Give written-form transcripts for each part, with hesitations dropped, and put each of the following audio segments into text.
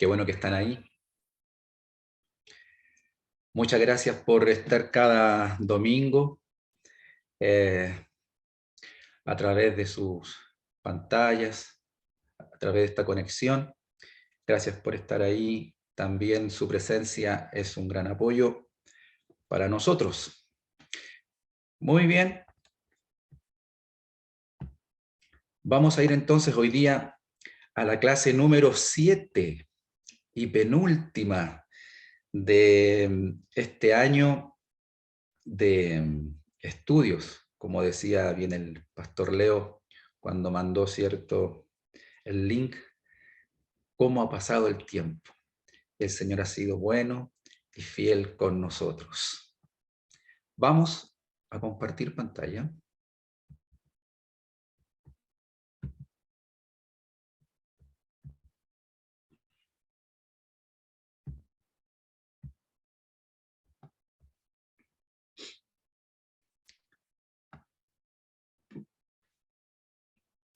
Qué bueno que están ahí. Muchas gracias por estar cada domingo a través de sus pantallas, a través de esta conexión. Gracias por estar ahí. También su presencia es un gran apoyo para nosotros. Muy bien. Vamos a ir entonces hoy día a la clase número 7 y penúltima de este año de estudios, como decía bien el pastor Leo cuando mandó el link, cómo ha pasado el tiempo. El Señor ha sido bueno y fiel con nosotros. Vamos a compartir pantalla.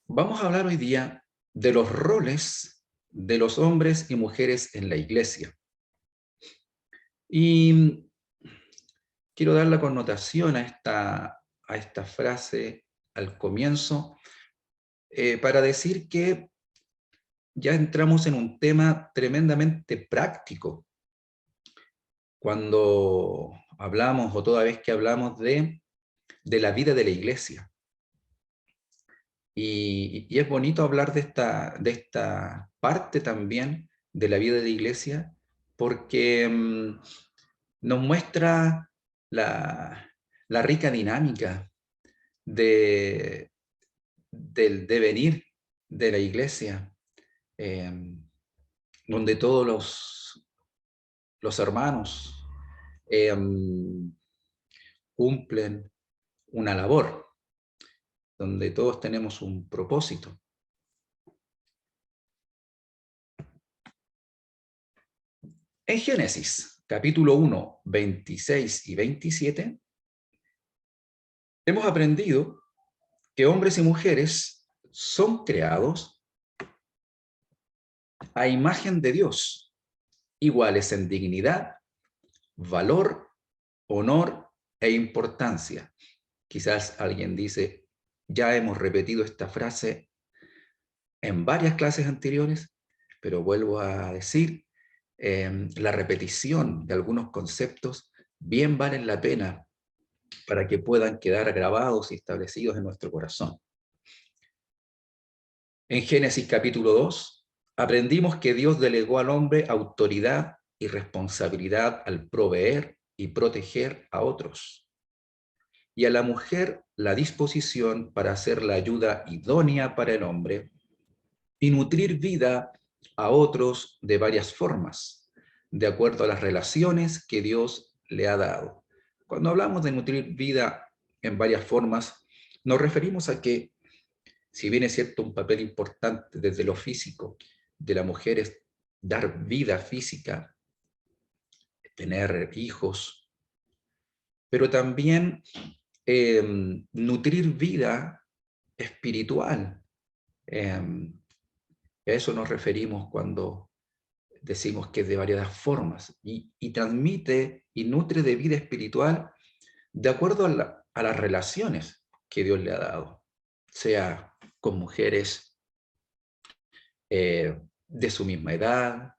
Vamos a hablar hoy día de los roles de los hombres y mujeres en la iglesia. Y quiero dar la connotación a esta frase al comienzo para decir que ya entramos en un tema tremendamente práctico cuando hablamos o toda vez que hablamos de la vida de la iglesia. Y es bonito hablar de esta parte también de la vida de la iglesia porque nos muestra la rica dinámica del devenir de la iglesia, donde todos los hermanos cumplen una labor, donde todos tenemos un propósito. En Génesis, capítulo 1, 26 y 27, hemos aprendido que hombres y mujeres son creados a imagen de Dios, iguales en dignidad, valor, honor e importancia. Quizás alguien dice, ya hemos repetido esta frase en varias clases anteriores, pero vuelvo a decir, la repetición de algunos conceptos bien valen la pena para que puedan quedar grabados y establecidos en nuestro corazón. En Génesis capítulo 2, aprendimos que Dios delegó al hombre autoridad y responsabilidad al proveer y proteger a otros, y a la mujer la disposición para hacer la ayuda idónea para el hombre y nutrir vida a otros de varias formas, de acuerdo a las relaciones que Dios le ha dado. Cuando hablamos de nutrir vida en varias formas, nos referimos a que, si bien es cierto un papel importante desde lo físico de la mujer es dar vida física, tener hijos, pero también nutrir vida espiritual. A eso nos referimos cuando decimos que es de varias formas y transmite y nutre de vida espiritual de acuerdo a las relaciones que Dios le ha dado, sea con mujeres de su misma edad,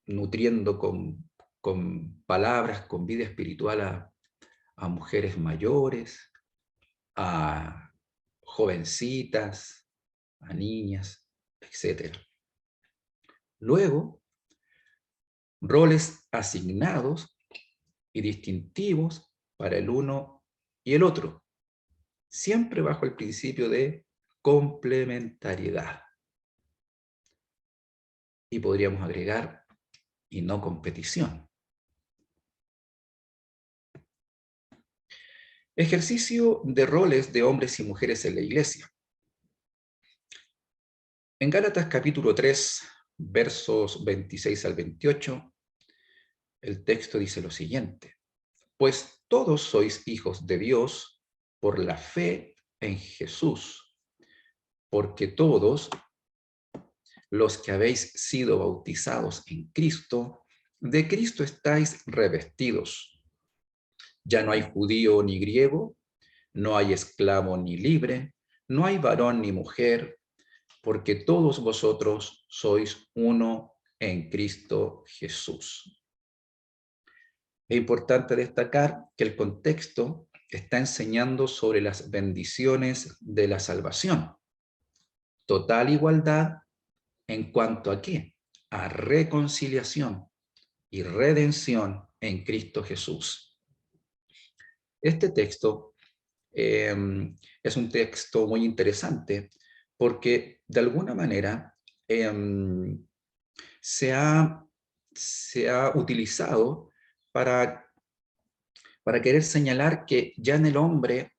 nutriendo con palabras, con vida espiritual a mujeres mayores, a jovencitas, a niñas, etc. Luego, roles asignados y distintivos para el uno y el otro, siempre bajo el principio de complementariedad. Y podríamos agregar, y no competición. Ejercicio de roles de hombres y mujeres en la iglesia. En Gálatas capítulo 3, versos 26 al 28, el texto dice lo siguiente: pues todos sois hijos de Dios por la fe en Jesús, porque todos los que habéis sido bautizados en Cristo, de Cristo estáis revestidos. Ya no hay judío ni griego, no hay esclavo ni libre, no hay varón ni mujer, porque todos vosotros sois uno en Cristo Jesús. Es importante destacar que el contexto está enseñando sobre las bendiciones de la salvación. Total igualdad en cuanto a ¿qué? A reconciliación y redención en Cristo Jesús. Este texto es un texto muy interesante porque de alguna manera se ha utilizado para querer señalar que ya en el hombre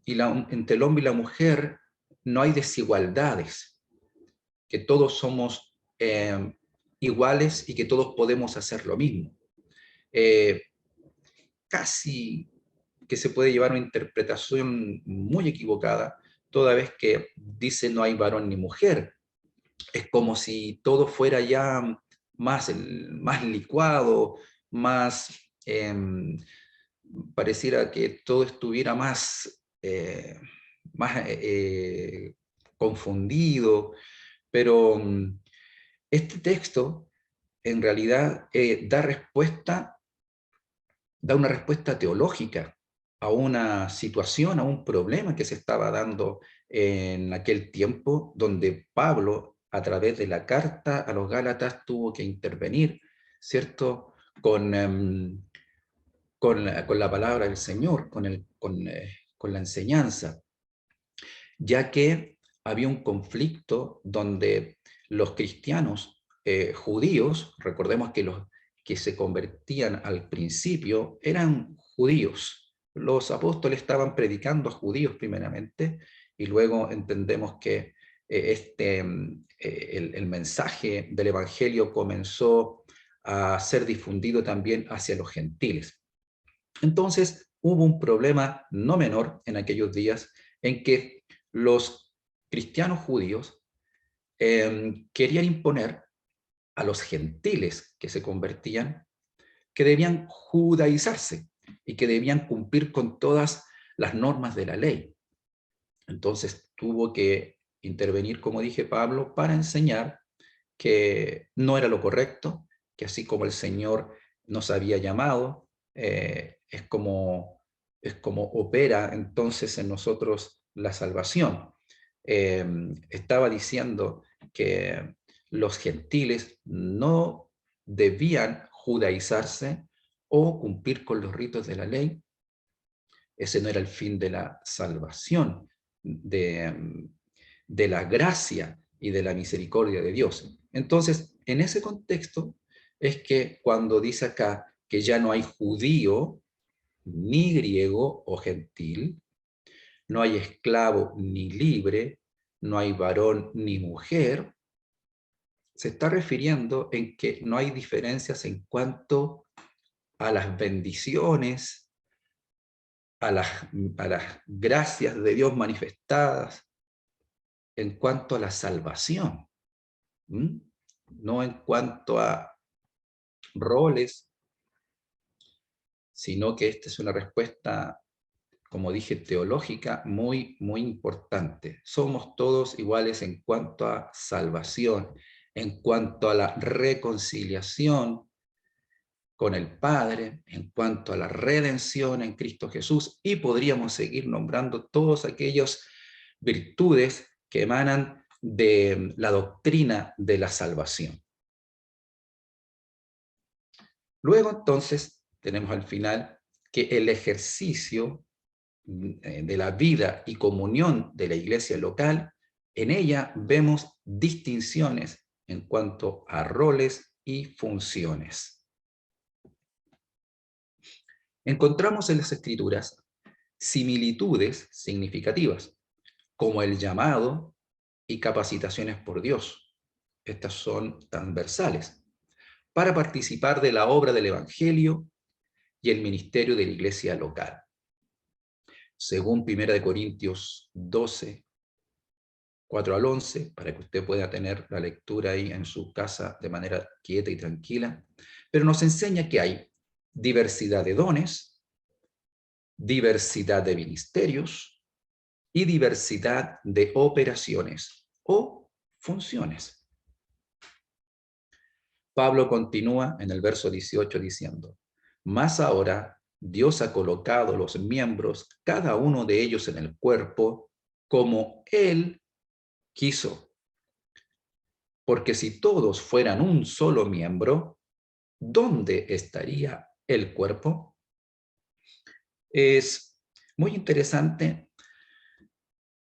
entre el hombre y la mujer no hay desigualdades, que todos somos iguales y que todos podemos hacer lo mismo. Casi que se puede llevar una interpretación muy equivocada, toda vez que dice no hay varón ni mujer. Es como si todo fuera ya más licuado, más, pareciera que todo estuviera más, confundido, pero este texto en realidad da una respuesta teológica a una situación, a un problema que se estaba dando en aquel tiempo, donde Pablo, a través de la carta a los Gálatas, tuvo que intervenir, ¿cierto? Con la palabra del Señor, con la enseñanza, ya que había un conflicto donde los cristianos judíos, recordemos que los que se convertían al principio eran judíos. Los apóstoles estaban predicando a judíos primeramente, y luego entendemos que el mensaje del Evangelio comenzó a ser difundido también hacia los gentiles. Entonces hubo un problema no menor en aquellos días en que los cristianos judíos querían imponer a los gentiles que se convertían que debían judaizarse y que debían cumplir con todas las normas de la ley. Entonces tuvo que intervenir, como dije, Pablo, para enseñar que no era lo correcto, que así como el Señor nos había llamado, es como opera entonces en nosotros la salvación. Estaba diciendo que los gentiles no debían judaizarse o cumplir con los ritos de la ley. Ese no era el fin de la salvación, de la gracia y de la misericordia de Dios. Entonces, en ese contexto es que cuando dice acá que ya no hay judío, ni griego o gentil, no hay esclavo ni libre, no hay varón ni mujer, se está refiriendo en que no hay diferencias en cuanto a las bendiciones, a las gracias de Dios manifestadas, en cuanto a la salvación, no en cuanto a roles, sino que esta es una respuesta, como dije, teológica muy, muy importante. Somos todos iguales en cuanto a salvación, en cuanto a la reconciliación con el Padre, en cuanto a la redención en Cristo Jesús, y podríamos seguir nombrando todas aquellas virtudes que emanan de la doctrina de la salvación. Luego, entonces, tenemos al final que el ejercicio de la vida y comunión de la iglesia local, en ella vemos distinciones en cuanto a roles y funciones. Encontramos en las Escrituras similitudes significativas, como el llamado y capacitaciones por Dios. Estas son transversales, para participar de la obra del Evangelio y el ministerio de la iglesia local. Según 1 Corintios 12, 4 al 11, para que usted pueda tener la lectura ahí en su casa de manera quieta y tranquila. Pero nos enseña que hay diversidad de dones, diversidad de ministerios y diversidad de operaciones o funciones. Pablo continúa en el verso 18 diciendo: mas ahora Dios ha colocado los miembros, cada uno de ellos en el cuerpo, como Él quiso. Porque si todos fueran un solo miembro, ¿dónde estaría el cuerpo? Es muy interesante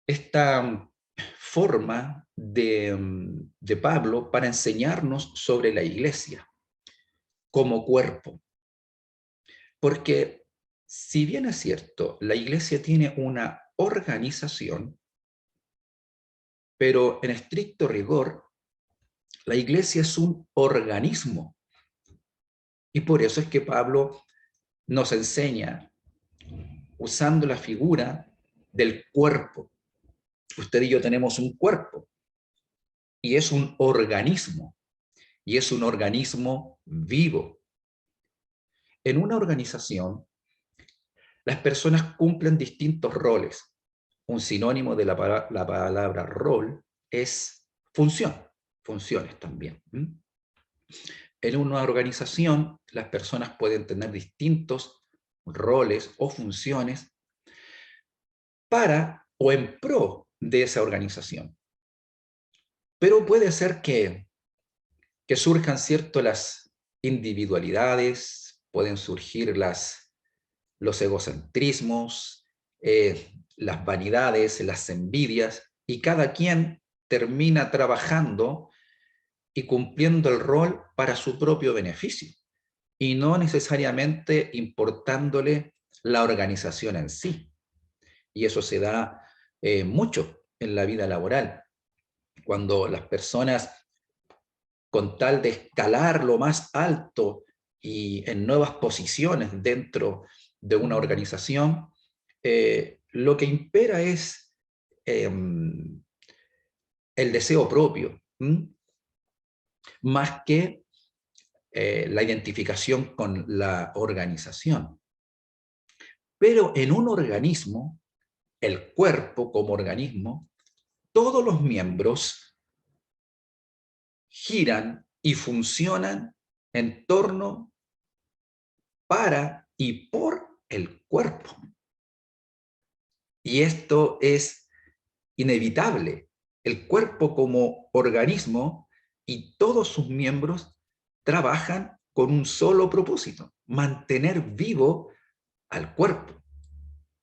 esta forma de Pablo para enseñarnos sobre la iglesia como cuerpo. Porque si bien es cierto, la iglesia tiene una organización, pero en estricto rigor, la iglesia es un organismo. Y por eso es que Pablo nos enseña usando la figura del cuerpo. Usted y yo tenemos un cuerpo y es un organismo, y es un organismo vivo. En una organización, las personas cumplen distintos roles. Un sinónimo de la palabra rol es función, funciones también. En una organización, las personas pueden tener distintos roles o funciones para o en pro de esa organización. Pero puede ser que surjan, ¿cierto?, las individualidades, pueden surgir los egocentrismos, las vanidades, las envidias, y cada quien termina trabajando y cumpliendo el rol para su propio beneficio, y no necesariamente importándole la organización en sí. Y eso se da mucho en la vida laboral, cuando las personas, con tal de escalar lo más alto y en nuevas posiciones dentro de una organización, lo que impera es el deseo propio, más que la identificación con la organización. Pero en un organismo, el cuerpo como organismo, todos los miembros giran y funcionan en torno, para y por el cuerpo. Y esto es inevitable. El cuerpo como organismo y todos sus miembros trabajan con un solo propósito: mantener vivo al cuerpo.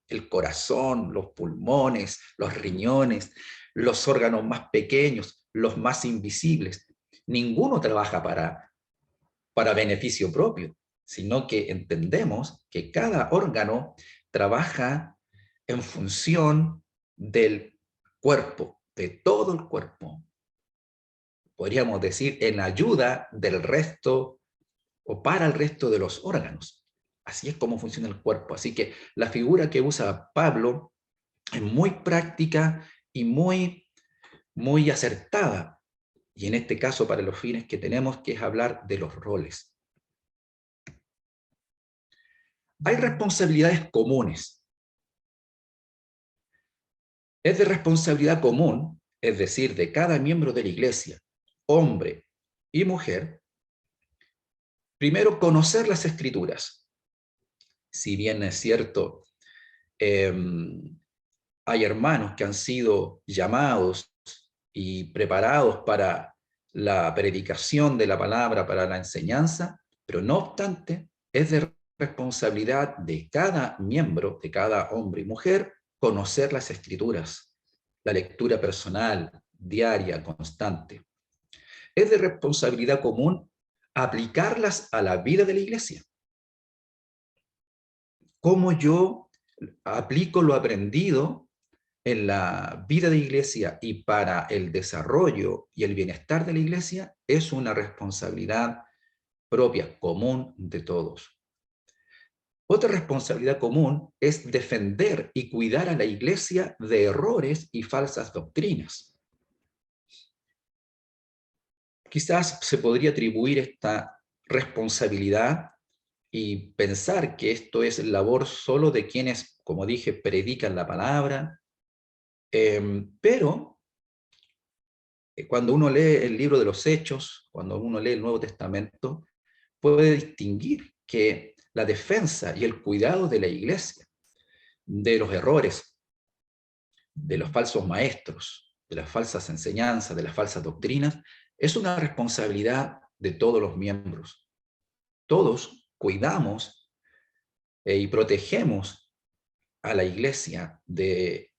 El corazón, los pulmones, los riñones, los órganos más pequeños, los más invisibles. Ninguno trabaja para beneficio propio, sino que entendemos que cada órgano trabaja en función del cuerpo, de todo el cuerpo. Podríamos decir, en ayuda del resto o para el resto de los órganos. Así es como funciona el cuerpo. Así que la figura que usa Pablo es muy práctica y muy acertada. Y en este caso, para los fines que tenemos, que es hablar de los roles. Hay responsabilidades comunes. Es de responsabilidad común, es decir, de cada miembro de la iglesia, hombre y mujer, primero conocer las escrituras. Si bien es cierto, hay hermanos que han sido llamados y preparados para la predicación de la palabra, para la enseñanza, pero no obstante, es de responsabilidad de cada miembro, de cada hombre y mujer, conocer las escrituras, la lectura personal, diaria, constante. Es de responsabilidad común aplicarlas a la vida de la iglesia. ¿Cómo yo aplico lo aprendido en la vida de iglesia y para el desarrollo y el bienestar de la iglesia? Es una responsabilidad propia, común de todos. Otra responsabilidad común es defender y cuidar a la iglesia de errores y falsas doctrinas. quizás se podría atribuir esta responsabilidad y pensar que esto es labor solo de quienes, como dije, predican la palabra, pero cuando uno lee el libro de los Hechos, cuando uno lee el Nuevo Testamento, puede distinguir que la defensa y el cuidado de la iglesia, de los errores, de los falsos maestros, de las falsas enseñanzas, de las falsas doctrinas, es una responsabilidad de todos los miembros. Todos cuidamos y protegemos a la iglesia de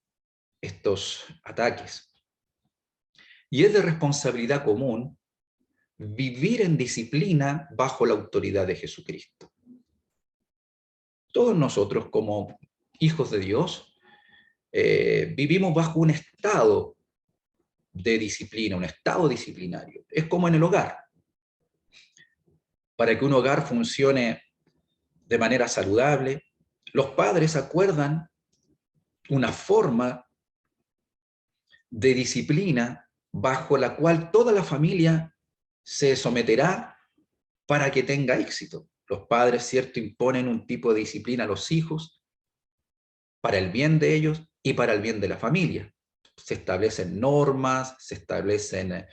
estos ataques. Y es de responsabilidad común vivir en disciplina bajo la autoridad de Jesucristo. Todos nosotros, como hijos de Dios, vivimos bajo un estado de disciplina, un estado disciplinario. Es como en el hogar. Para que un hogar funcione de manera saludable, los padres acuerdan una forma de disciplina bajo la cual toda la familia se someterá para que tenga éxito. Los padres, cierto, imponen un tipo de disciplina a los hijos para el bien de ellos y para el bien de la familia. Se establecen normas, se establecen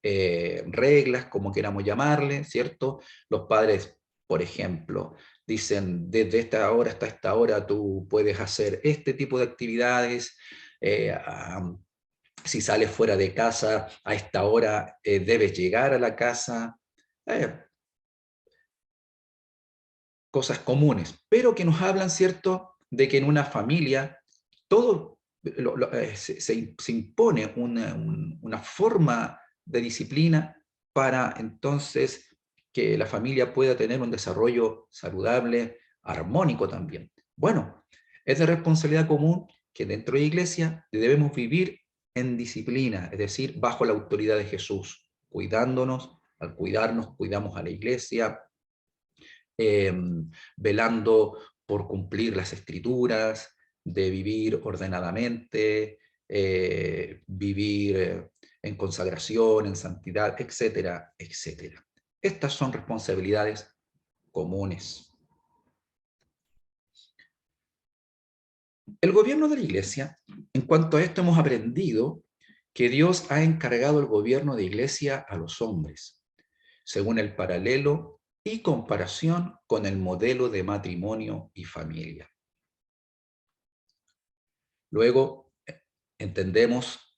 reglas, como queramos llamarle, ¿cierto? Los padres, por ejemplo, dicen, desde esta hora hasta esta hora tú puedes hacer este tipo de actividades, si sales fuera de casa a esta hora debes llegar a la casa, cosas comunes, pero que nos hablan, ¿cierto?, de que en una familia todo se impone una forma de disciplina para entonces que la familia pueda tener un desarrollo saludable, armónico también. Bueno, es de responsabilidad común que dentro de la iglesia debemos vivir en disciplina, es decir, bajo la autoridad de Jesús, cuidándonos, al cuidarnos, cuidamos a la iglesia, velando por cumplir las escrituras, de vivir ordenadamente, vivir en consagración, en santidad, etcétera, etcétera. Estas son responsabilidades comunes. El gobierno de la iglesia, en cuanto a esto hemos aprendido que Dios ha encargado el gobierno de iglesia a los hombres, según el paralelo y comparación con el modelo de matrimonio y familia. Luego, entendemos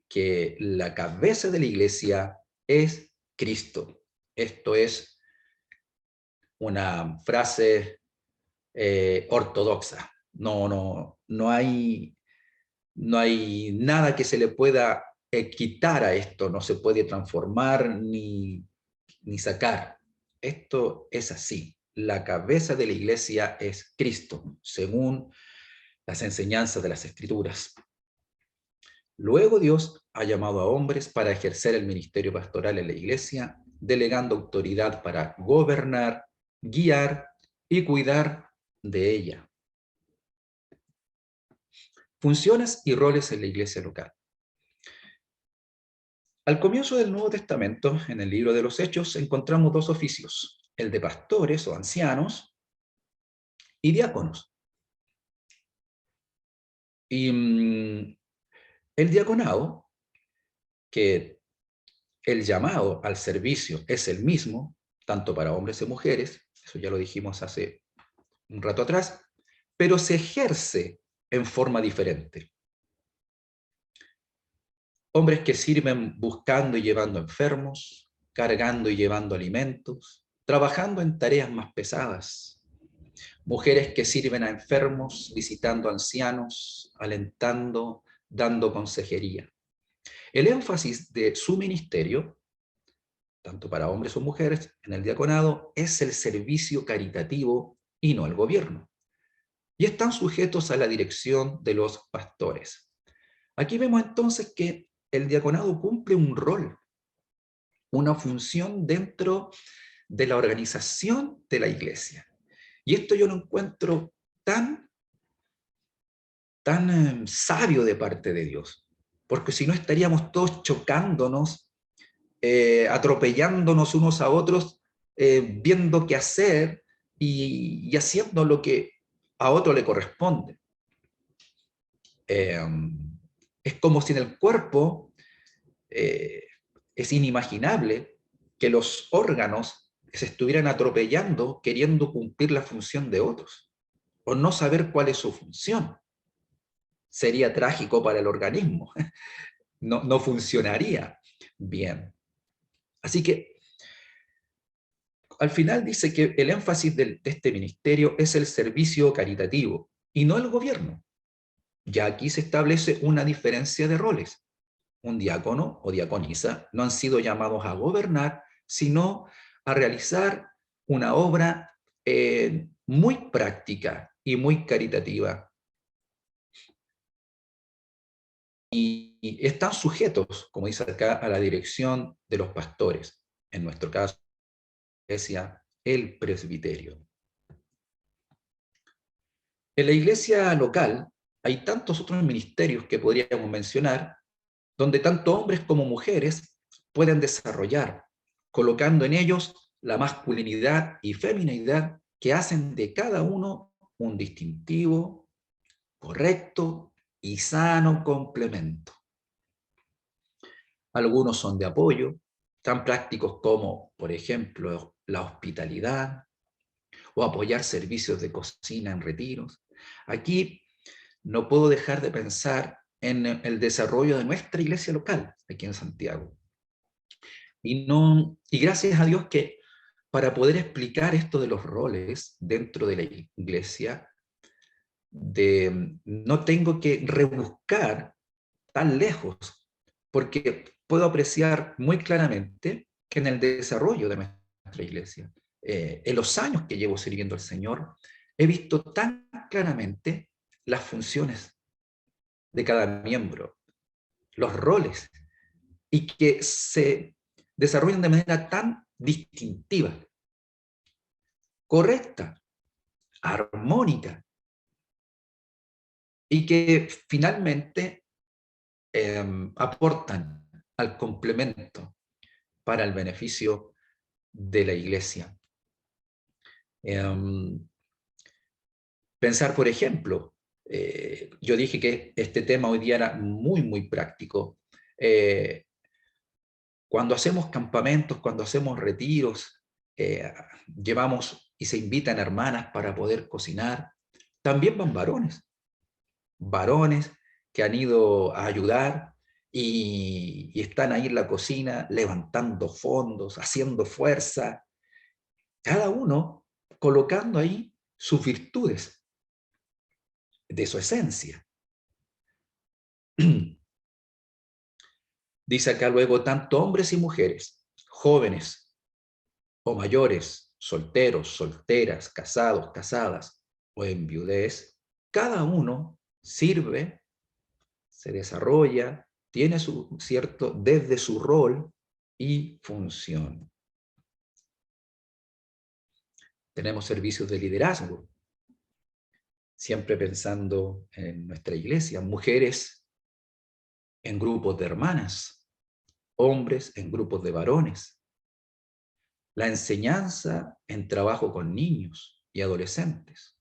que la cabeza de la iglesia es Cristo. Esto es una frase ortodoxa. No hay nada que se le pueda quitar a esto, no se puede transformar ni sacar. Esto es así. La cabeza de la iglesia es Cristo, según las enseñanzas de las Escrituras. Luego Dios ha llamado a hombres para ejercer el ministerio pastoral en la iglesia, delegando autoridad para gobernar, guiar y cuidar de ella. Funciones y roles en la iglesia local. Al comienzo del Nuevo Testamento, en el libro de los Hechos, encontramos dos oficios, el de pastores o ancianos y diáconos. Y el diaconado, que el llamado al servicio es el mismo, tanto para hombres y mujeres, eso ya lo dijimos hace un rato atrás, pero se ejerce en forma diferente. Hombres que sirven buscando y llevando enfermos, cargando y llevando alimentos, trabajando en tareas más pesadas. Mujeres que sirven a enfermos, visitando ancianos, alentando, dando consejería. El énfasis de su ministerio, tanto para hombres o mujeres, en el diaconado, es el servicio caritativo y no el gobierno. Y están sujetos a la dirección de los pastores. Aquí vemos entonces que el diaconado cumple un rol, una función dentro de la organización de la iglesia. Y esto yo lo encuentro tan sabio de parte de Dios, porque si no estaríamos todos chocándonos atropellándonos unos a otros, viendo qué hacer y haciendo lo que a otro le corresponde. Es como si en el cuerpo es inimaginable que los órganos se estuvieran atropellando queriendo cumplir la función de otros o no saber cuál es su función. Sería trágico para el organismo, no funcionaría bien. Así que al final dice que el énfasis de este ministerio es el servicio caritativo y no el gobierno. Ya aquí se establece una diferencia de roles. Un diácono o diaconisa no han sido llamados a gobernar, sino a realizar una obra muy práctica y muy caritativa. Y están sujetos, como dice acá, a la dirección de los pastores. En nuestro caso, iglesia, el presbiterio. En la iglesia local hay tantos otros ministerios que podríamos mencionar, donde tanto hombres como mujeres pueden desarrollar, colocando en ellos la masculinidad y feminidad que hacen de cada uno un distintivo, correcto y sano complemento. Algunos son de apoyo, tan prácticos como, por ejemplo, la hospitalidad o apoyar servicios de cocina en retiros. Aquí no puedo dejar de pensar en el desarrollo de nuestra iglesia local, aquí en Santiago. Y gracias a Dios que para poder explicar esto de los roles dentro de la iglesia, no tengo que rebuscar tan lejos, porque puedo apreciar muy claramente que en el desarrollo de nuestra iglesia, en los años que llevo sirviendo al Señor, he visto tan claramente las funciones de cada miembro, los roles, y que se desarrollan de manera tan distintiva, correcta, armónica, y que finalmente aportan al complemento para el beneficio de la iglesia. Pensar, por ejemplo, yo dije que este tema hoy día era muy, muy práctico. Cuando hacemos campamentos, cuando hacemos retiros, llevamos y se invitan hermanas para poder cocinar. También van varones que han ido a ayudar y están ahí en la cocina levantando fondos, haciendo fuerza, cada uno colocando ahí sus virtudes de su esencia. Dice acá luego, tanto hombres y mujeres, jóvenes o mayores, solteros, solteras, casados, casadas o en viudez, cada uno sirve, se desarrolla, tiene su cierto desde su rol y función. Tenemos servicios de liderazgo, siempre pensando en nuestra iglesia, mujeres en grupos de hermanas, hombres en grupos de varones, la enseñanza en trabajo con niños y adolescentes,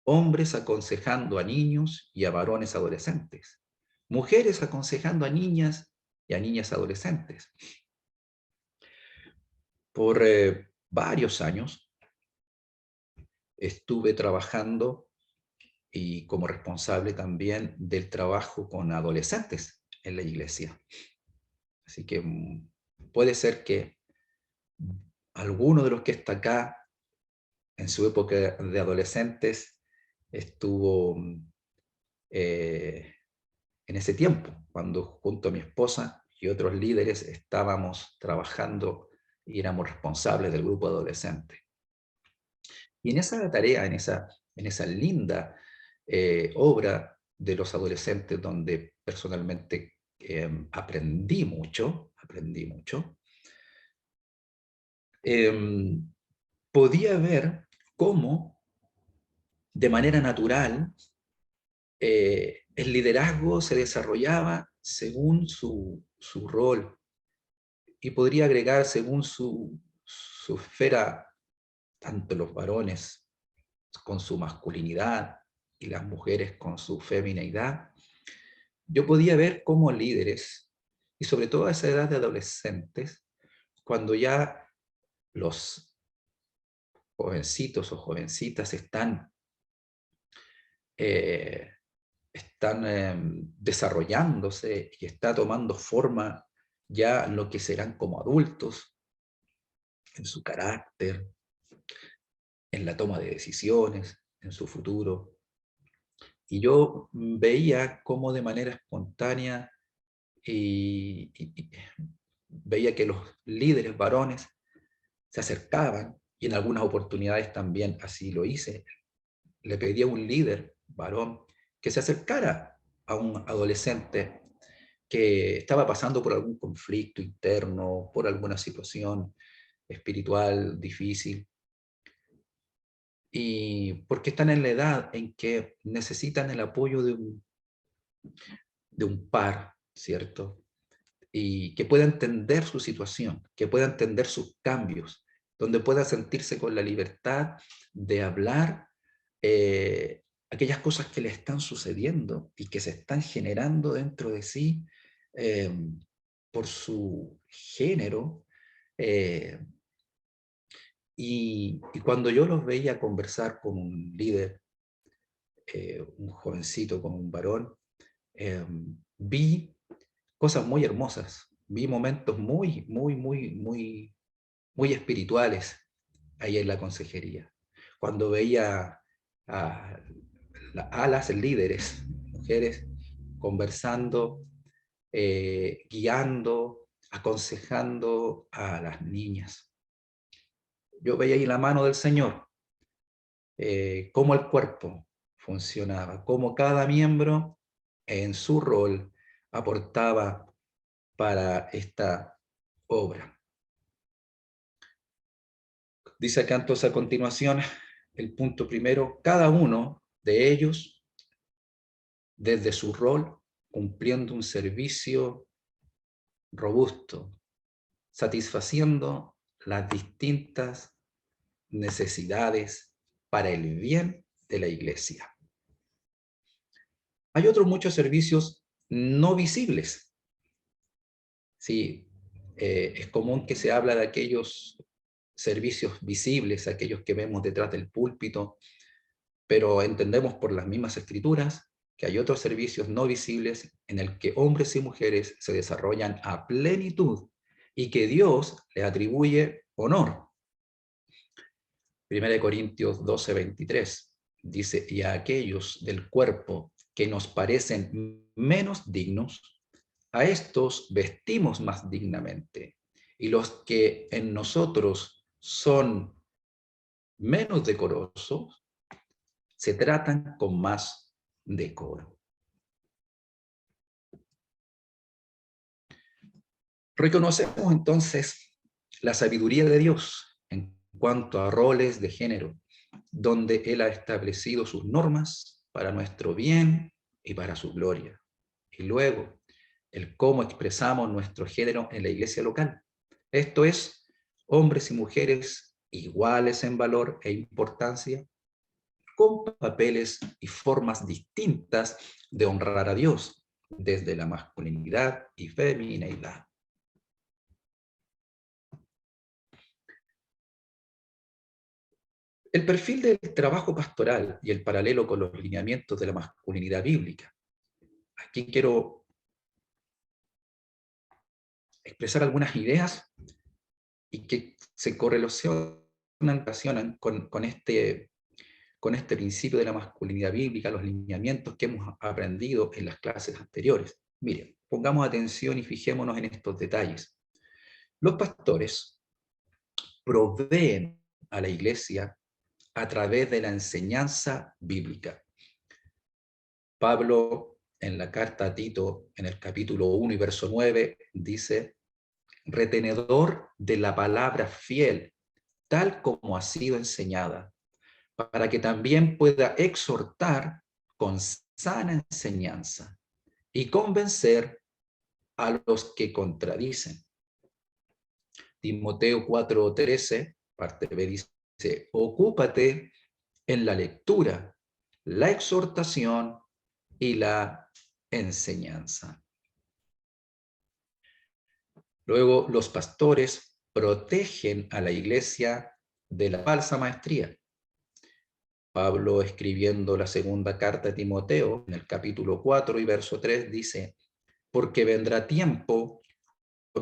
hombres aconsejando a niños y a varones adolescentes, mujeres aconsejando a niñas y a niñas adolescentes. Por varios años estuve trabajando y como responsable también del trabajo con adolescentes en la iglesia. Así que puede ser que alguno de los que está acá en su época de adolescentes estuvo en ese tiempo, cuando junto a mi esposa y otros líderes estábamos trabajando y éramos responsables del grupo adolescente. Y en esa tarea, en esa linda obra de los adolescentes, donde personalmente aprendí mucho, podía ver cómo de manera natural el liderazgo se desarrollaba según su rol, y podría agregar según su esfera, tanto los varones con su masculinidad y las mujeres con su femineidad. Yo podía ver cómo líderes, y sobre todo a esa edad de adolescentes, cuando ya los jovencitos o jovencitas están desarrollándose y está tomando forma ya lo que serán como adultos, en su carácter, en la toma de decisiones, en su futuro. Y yo veía cómo de manera espontánea y veía que los líderes varones se acercaban, y en algunas oportunidades también así lo hice. Le pedí a un líder varón que se acercara a un adolescente que estaba pasando por algún conflicto interno, por alguna situación espiritual difícil, y porque están en la edad en que necesitan el apoyo de un par, ¿cierto? Y que pueda entender su situación, que pueda entender sus cambios, donde pueda sentirse con la libertad de hablar aquellas cosas que le están sucediendo y que se están generando dentro de sí eh, por su género. eh, y cuando yo los veía conversar con un líder, un jovencito, con un varón, vi cosas muy hermosas, vi momentos muy espirituales ahí en la consejería. Cuando veía a las líderes, mujeres, conversando, guiando, aconsejando a las niñas. Yo veía ahí la mano del Señor, cómo el cuerpo funcionaba, cómo cada miembro en su rol aportaba para esta obra. Dice acá entonces a continuación, el punto primero: cada uno de ellos, desde su rol, cumpliendo un servicio robusto, satisfaciendo las distintas necesidades para el bien de la iglesia. Hay otros muchos servicios no visibles. Sí, es común que se habla de aquellos servicios visibles, aquellos que vemos detrás del púlpito, pero entendemos por las mismas escrituras que hay otros servicios no visibles en el que hombres y mujeres se desarrollan a plenitud y que Dios les atribuye honor. 1 Corintios 12:23 dice: y a aquellos del cuerpo que nos parecen menos dignos, a estos vestimos más dignamente, y los que en nosotros son menos decorosos, se tratan con más decoro. Reconocemos entonces la sabiduría de Dios en cuanto a roles de género, donde Él ha establecido sus normas para nuestro bien y para su gloria. Y luego, el cómo expresamos nuestro género en la iglesia local. Esto es, hombres y mujeres iguales en valor e importancia, con papeles y formas distintas de honrar a Dios, desde la masculinidad y femineidad. El perfil del trabajo pastoral y el paralelo con los lineamientos de la masculinidad bíblica. Aquí quiero expresar algunas ideas y que se correlacionan con este principio de la masculinidad bíblica, los lineamientos que hemos aprendido en las clases anteriores. Miren, pongamos atención y fijémonos en estos detalles. Los pastores proveen a la iglesia a través de la enseñanza bíblica. Pablo, en la carta a Tito, en el capítulo 1 y verso 9, dice: retenedor de la palabra fiel, tal como ha sido enseñada, para que también pueda exhortar con sana enseñanza y convencer a los que contradicen. Timoteo 4:13, parte B, dice, ocúpate en la lectura, la exhortación y la enseñanza. Luego, los pastores protegen a la iglesia de la falsa maestría. Pablo, escribiendo la segunda carta a Timoteo, en el capítulo 4 y verso 3, dice, porque vendrá tiempo,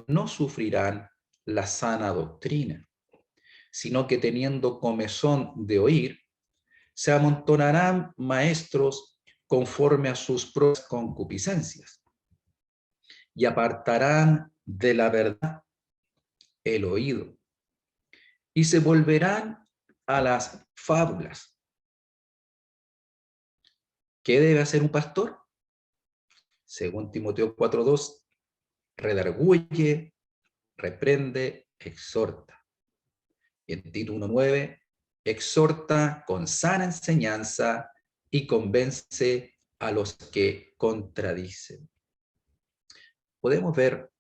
no sufrirán la sana doctrina, sino que teniendo comezón de oír, se amontonarán maestros conforme a sus propias concupiscencias, y apartarán de la verdad el oído, y se volverán a las fábulas. ¿Qué debe hacer un pastor? Según Timoteo 4:2, redarguye, reprende, exhorta. Y en Tito 1:9, exhorta con sana enseñanza y convence a los que contradicen. Podemos ver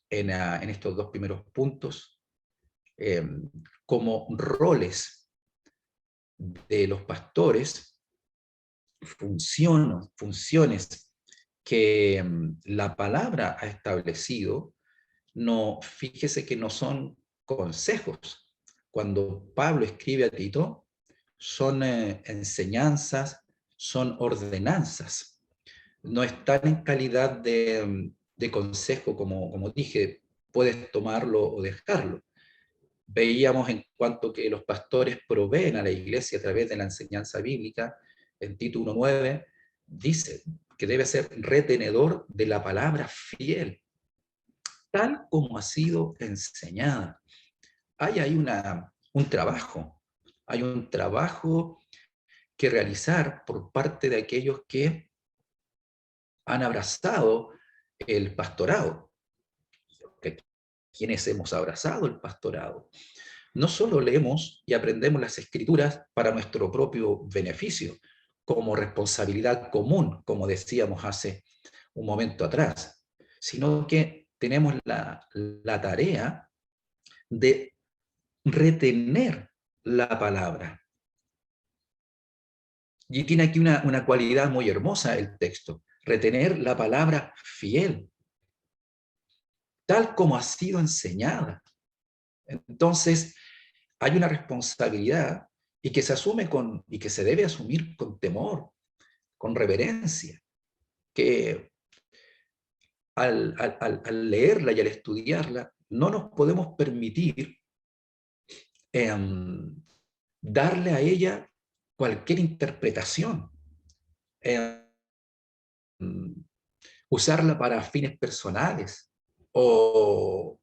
en estos dos primeros puntos como roles de los pastores, funciones que la palabra ha establecido. No, fíjese que no son consejos. Cuando Pablo escribe a Tito, son enseñanzas, son ordenanzas. No están en calidad de consejo, como dije, puedes tomarlo o dejarlo. Veíamos en cuanto que los pastores proveen a la iglesia a través de la enseñanza bíblica, en Tito 1:9, dice que debe ser retenedor de la palabra fiel, tal como ha sido enseñada. Hay ahí hay un trabajo que realizar por parte de aquellos que han abrazado el pastorado, quienes hemos abrazado el pastorado. No solo leemos y aprendemos las escrituras para nuestro propio beneficio, como responsabilidad común, como decíamos hace un momento atrás, sino que tenemos la tarea de retener la palabra. Y tiene aquí una cualidad muy hermosa el texto, retener la palabra fiel, tal como ha sido enseñada. Entonces, hay una responsabilidad y que se asume y que se debe asumir con temor, con reverencia, que al leerla y al estudiarla, no nos podemos permitir darle a ella cualquier interpretación, usarla para fines personales o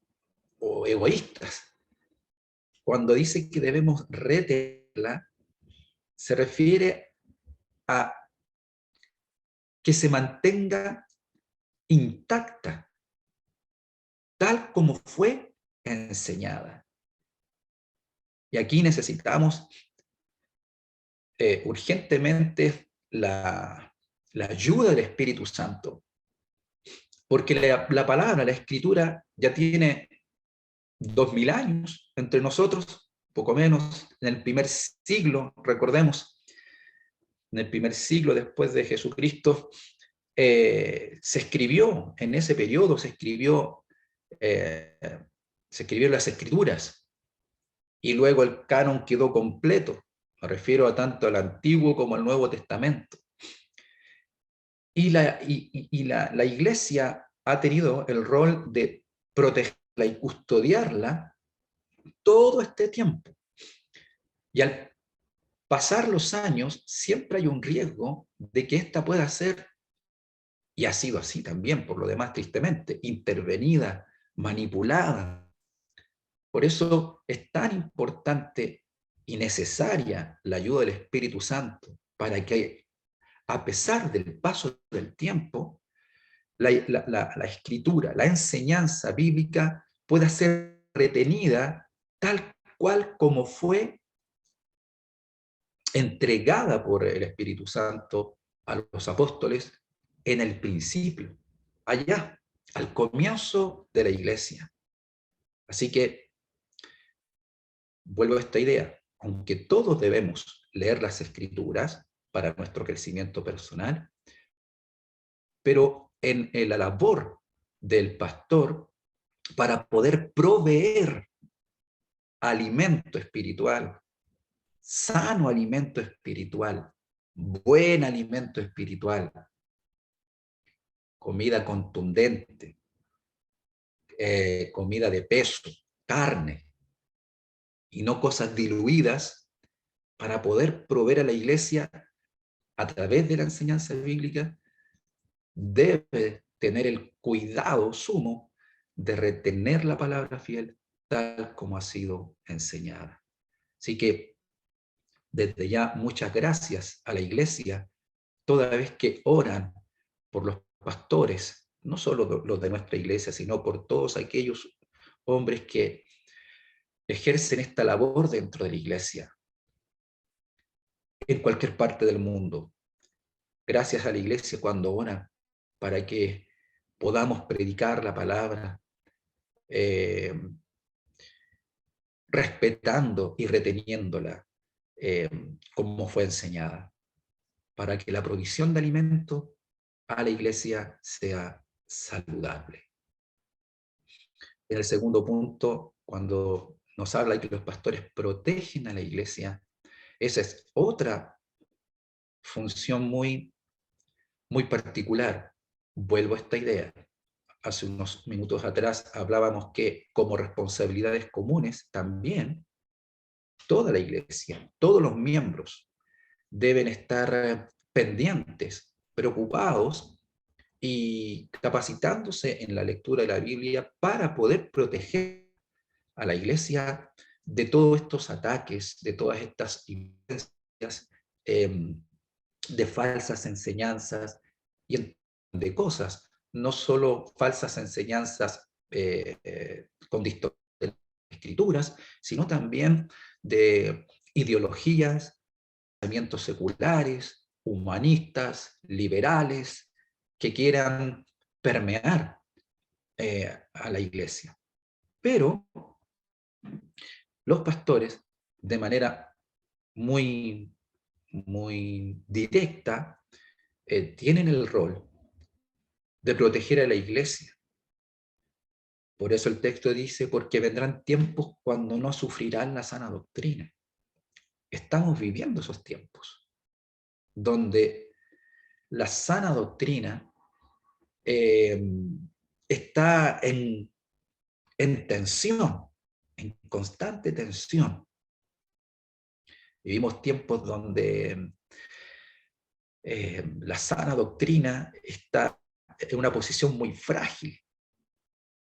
egoístas. Cuando dice que debemos retenerla, se refiere a que se mantenga intacta, tal como fue enseñada. Y aquí necesitamos urgentemente la ayuda del Espíritu Santo, porque la palabra, la escritura, ya tiene 2000 años entre nosotros, poco menos, en el primer siglo, recordemos, en el primer siglo después de Jesucristo, se escribió, en ese periodo se escribió las escrituras, y luego el canon quedó completo. Me refiero a tanto al Antiguo como al Nuevo Testamento. Y la Iglesia ha tenido el rol de protegerla y custodiarla todo este tiempo. Y al pasar los años, siempre hay un riesgo de que ésta pueda ser, y ha sido así también, por lo demás, tristemente, intervenida, manipulada. Por eso es tan importante y necesaria la ayuda del Espíritu Santo, para que, a pesar del paso del tiempo, la escritura, la enseñanza bíblica pueda ser retenida tal cual como fue entregada por el Espíritu Santo a los apóstoles en el principio, allá, al comienzo de la iglesia. Así que vuelvo a esta idea, aunque todos debemos leer las Escrituras para nuestro crecimiento personal, pero en la labor del pastor para poder proveer alimento espiritual, sano alimento espiritual, buen alimento espiritual, comida contundente, comida de peso, carne, y no cosas diluidas, para poder proveer a la iglesia a través de la enseñanza bíblica, debe tener el cuidado sumo de retener la palabra fiel tal como ha sido enseñada. Así que desde ya muchas gracias a la iglesia toda vez que oran por los pastores, no solo los de nuestra iglesia, sino por todos aquellos hombres que ejercen esta labor dentro de la iglesia, en cualquier parte del mundo. Gracias a la iglesia cuando oran para que podamos predicar la palabra, eh, respetando y reteniéndola como fue enseñada, para que la provisión de alimento a la iglesia sea saludable. En el segundo punto, cuando nos habla de que los pastores protegen a la iglesia, esa es otra función muy particular. Vuelvo a esta idea. Hace unos minutos atrás hablábamos que como responsabilidades comunes también toda la iglesia, todos los miembros deben estar pendientes, preocupados y capacitándose en la lectura de la Biblia para poder proteger a la iglesia de todos estos ataques, de todas estas influencias, de falsas enseñanzas y de cosas, no solo falsas enseñanzas con distorsión de las escrituras, sino también de ideologías, pensamientos seculares, humanistas, liberales, que quieran permear a la iglesia. Pero los pastores, de manera muy directa, tienen el rol de proteger a la iglesia. Por eso el texto dice, porque vendrán tiempos cuando no sufrirán la sana doctrina. Estamos viviendo esos tiempos, donde la sana doctrina está en tensión, en constante tensión. Vivimos tiempos donde la sana doctrina está en una posición muy frágil,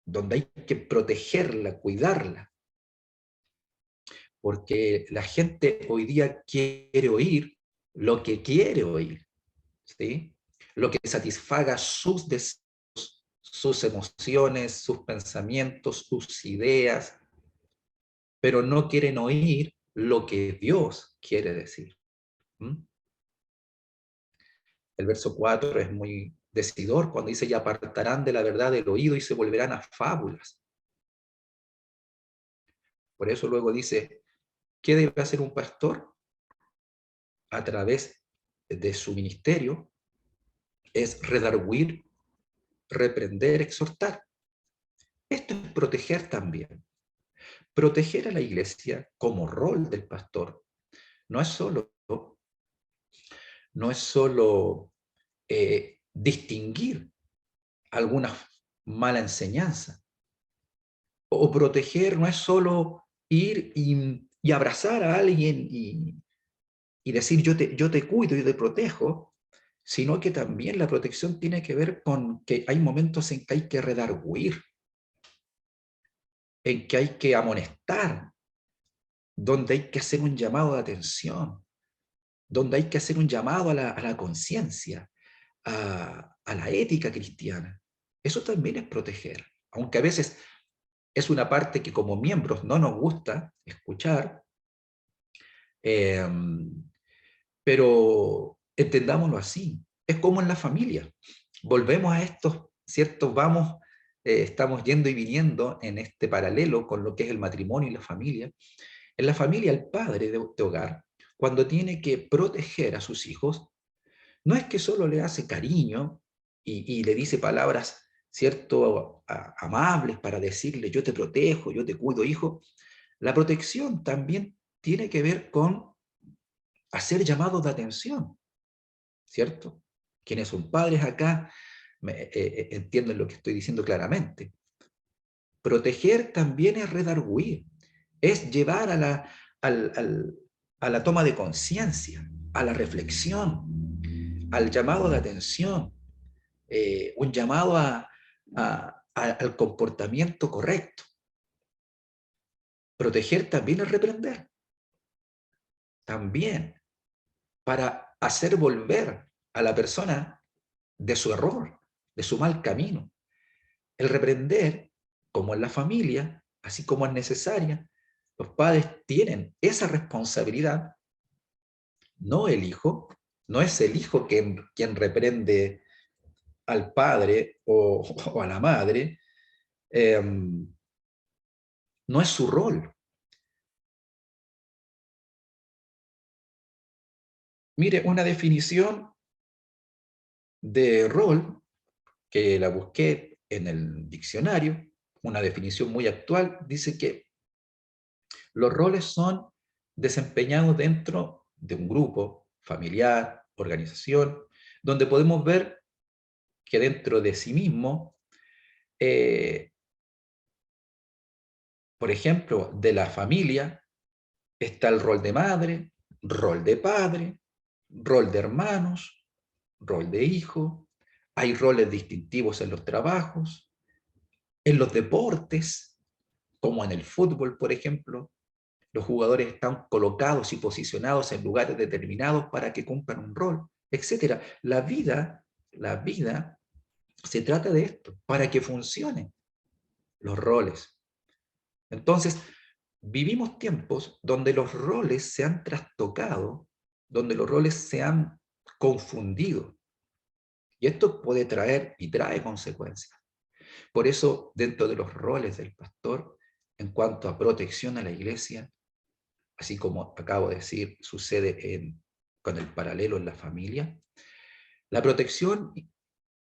donde hay que protegerla, cuidarla, porque la gente hoy día quiere oír lo que quiere oír, ¿sí? Lo que satisfaga sus deseos, sus emociones, sus pensamientos, sus ideas, pero no quieren oír lo que Dios quiere decir. ¿Mm? El verso 4 es muy decidor cuando dice, y apartarán de la verdad el oído y se volverán a fábulas. Por eso luego dice, ¿qué debe hacer un pastor? A través de su ministerio es redarguir, reprender, exhortar. Esto es proteger también. Proteger a la iglesia como rol del pastor no es solo distinguir alguna mala enseñanza. O proteger no es solo ir y abrazar a alguien y decir yo te cuido y te protejo, sino que también la protección tiene que ver con que hay momentos en que hay que redarguir, en que hay que amonestar, donde hay que hacer un llamado de atención, donde hay que hacer un llamado a la conciencia, a la ética cristiana. Eso también es proteger, aunque a veces es una parte que como miembros no nos gusta escuchar, pero entendámoslo así. Es como en la familia. Volvemos a estos, ¿cierto? Vamos estamos yendo y viniendo en este paralelo con lo que es el matrimonio y la familia. En la familia, el padre de hogar, cuando tiene que proteger a sus hijos, no es que solo le hace cariño y le dice palabras, ¿cierto?, amables para decirle, yo te protejo, yo te cuido, hijo. La protección también tiene que ver con hacer llamados de atención, ¿cierto? Quienes son padres acá entienden lo que estoy diciendo claramente. Proteger también es redarguir, es llevar a la toma de conciencia, a la reflexión, al llamado de atención, un llamado al comportamiento correcto. Proteger también es reprender, también para hacer volver a la persona de su error, de su mal camino. El reprender, como en la familia, así como es necesaria, los padres tienen esa responsabilidad, no el hijo, no es el hijo quien reprende al padre o a la madre, no es su rol. Mire, una definición de rol que la busqué en el diccionario, una definición muy actual, dice que los roles son desempeñados dentro de un grupo familiar, organización, donde podemos ver que dentro de sí mismo, eh, por ejemplo, de la familia, está el rol de madre, rol de padre, rol de hermanos, rol de hijo, hay roles distintivos en los trabajos, en los deportes, como en el fútbol, por ejemplo, los jugadores están colocados y posicionados en lugares determinados para que cumplan un rol, etcétera. La vida se trata de esto, para que funcionen los roles. Entonces, vivimos tiempos donde los roles se han trastocado, donde los roles se han confundido. Y esto puede traer y trae consecuencias. Por eso, dentro de los roles del pastor, en cuanto a protección a la iglesia, así como acabo de decir, sucede con el paralelo en la familia, la protección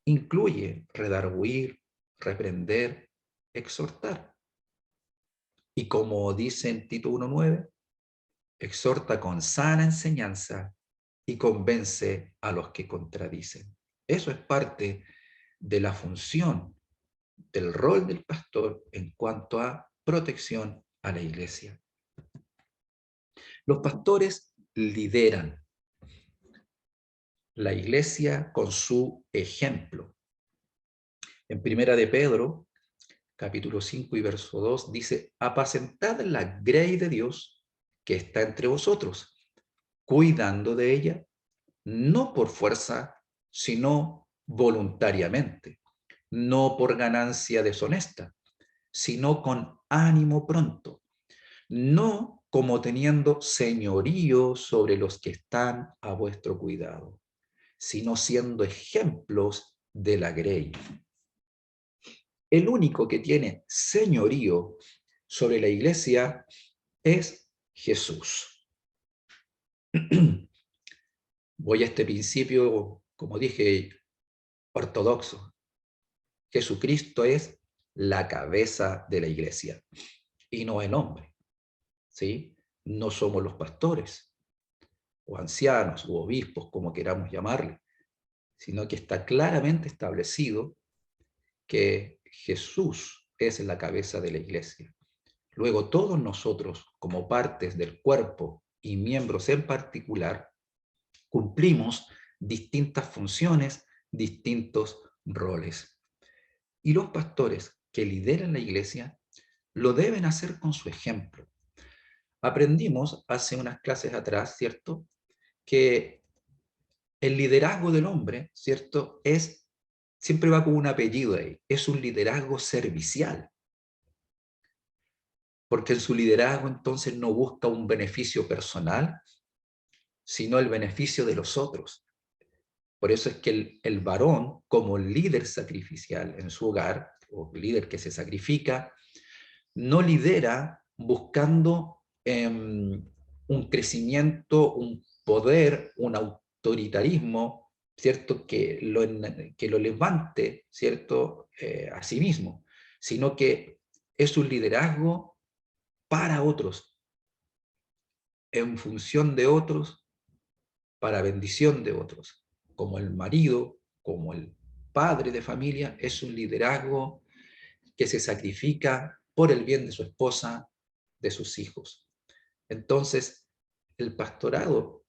incluye redarguir, reprender, exhortar. Y como dice en Tito 1:9, exhorta con sana enseñanza y convence a los que contradicen. Eso es parte de la función del rol del pastor en cuanto a protección a la iglesia. Los pastores lideran la iglesia con su ejemplo. En Primera de Pedro, capítulo 5 y verso 2, dice, apacentad la grey de Dios que está entre vosotros, cuidando de ella, no por fuerza, sino voluntariamente, no por ganancia deshonesta, sino con ánimo pronto, no como teniendo señorío sobre los que están a vuestro cuidado, sino siendo ejemplos de la grey. El único que tiene señorío sobre la iglesia es Jesús. Voy a este principio, como dije, ortodoxo. Jesucristo es la cabeza de la iglesia y no el hombre, ¿sí? No somos los pastores o ancianos u obispos, como queramos llamarle, sino que está claramente establecido que Jesús es la cabeza de la iglesia. Luego todos nosotros, como partes del cuerpo y miembros en particular, cumplimos distintas funciones, distintos roles. Y los pastores que lideran la iglesia lo deben hacer con su ejemplo. Aprendimos hace unas clases atrás, ¿cierto?, que el liderazgo del hombre, ¿cierto?, siempre va con un apellido ahí, es un liderazgo servicial. Porque en su liderazgo entonces no busca un beneficio personal, sino el beneficio de los otros. Por eso es que el varón, como líder sacrificial en su hogar, o líder que se sacrifica, no lidera buscando un crecimiento, un poder, un autoritarismo, ¿cierto? Que lo levante, ¿cierto? A sí mismo, sino que es un liderazgo para otros, en función de otros, para bendición de otros. Como el marido, como el padre de familia, es un liderazgo que se sacrifica por el bien de su esposa, de sus hijos. Entonces, el pastorado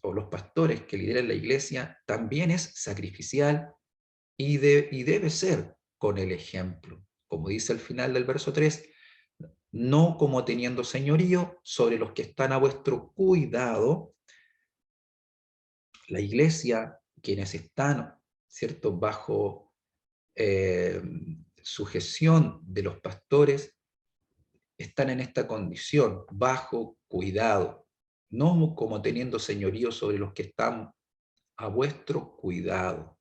o los pastores que lideran la iglesia también es sacrificial y debe ser con el ejemplo. Como dice al final del verso 3, no como teniendo señorío sobre los que están a vuestro cuidado. La iglesia, quienes están, ¿cierto?, bajo sujeción de los pastores, están en esta condición, bajo cuidado, no como teniendo señorío sobre los que están a vuestro cuidado,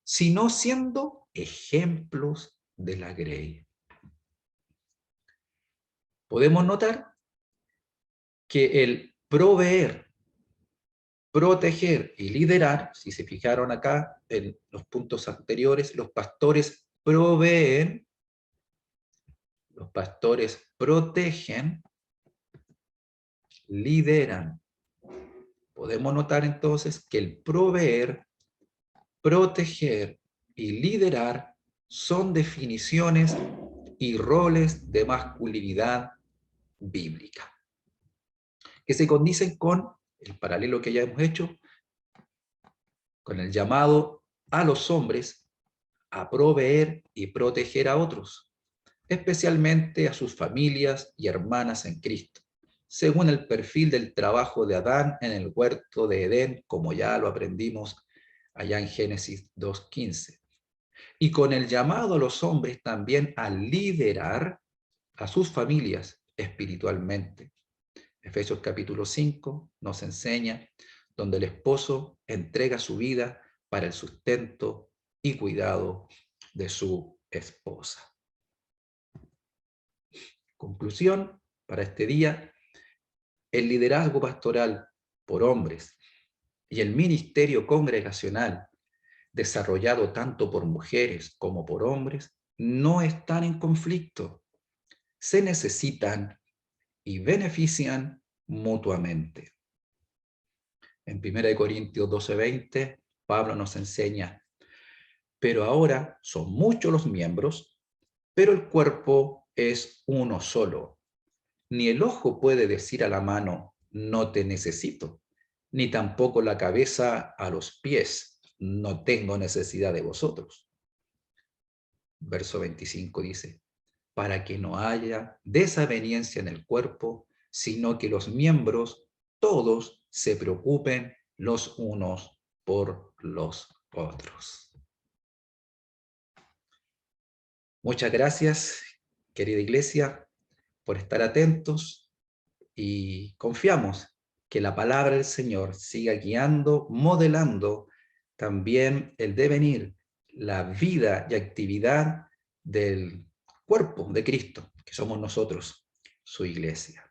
sino siendo ejemplos de la grey. Podemos notar que el proveer, proteger y liderar, si se fijaron acá en los puntos anteriores, los pastores proveen, los pastores protegen, lideran. Podemos notar entonces que el proveer, proteger y liderar son definiciones y roles de masculinidad bíblica, que se condicen con el paralelo que ya hemos hecho, con el llamado a los hombres a proveer y proteger a otros, especialmente a sus familias y hermanas en Cristo, según el perfil del trabajo de Adán en el huerto de Edén, como ya lo aprendimos allá en Génesis 2:15. Y con el llamado a los hombres también a liderar a sus familias espiritualmente. Efesios capítulo 5 nos enseña donde el esposo entrega su vida para el sustento y cuidado de su esposa. Conclusión para este día: el liderazgo pastoral por hombres y el ministerio congregacional desarrollado tanto por mujeres como por hombres no están en conflicto, se necesitan y benefician mutuamente. En 1 Corintios 12:20, Pablo nos enseña: pero ahora son muchos los miembros, pero el cuerpo es uno solo. Ni el ojo puede decir a la mano, no te necesito, ni tampoco la cabeza a los pies, no tengo necesidad de vosotros. Verso 25 dice: para que no haya desaveniencia en el cuerpo, sino que los miembros todos se preocupen los unos por los otros. Muchas gracias, querida iglesia, por estar atentos, y confiamos que la palabra del Señor siga guiando, modelando también el devenir, la vida y actividad del cuerpo de Cristo, que somos nosotros, su iglesia.